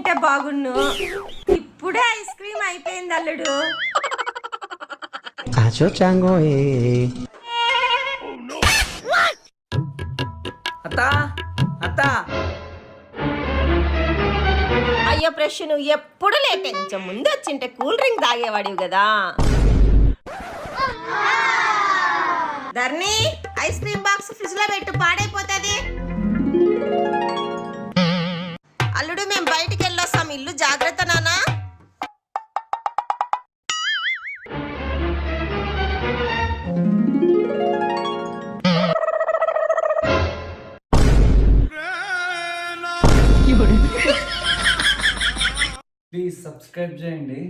తింటే బాగున్ను. ఇప్పుడే ఐస్ క్రీమ్ అయిపోయింది అల్లుడు. అత్తా అత్తా, అయ్యో ప్రశ్న నువ్వు ఎప్పుడు లేట్. కొంచెం ముందు వచ్చింటే కూల్ డ్రింక్ తాగేవాడివి కదా. ధర్ని, ఐస్ క్రీమ్ బాక్స్ ఫ్రిడ్జ్ లో పెట్టు, పాడైపోతుంది. అల్లుడు మేము బయటికి వెళ్ళొస్తాం, ఇల్లు జాగ్రత్త నానా. ప్లీజ్ సబ్స్క్రైబ్ చేయండి.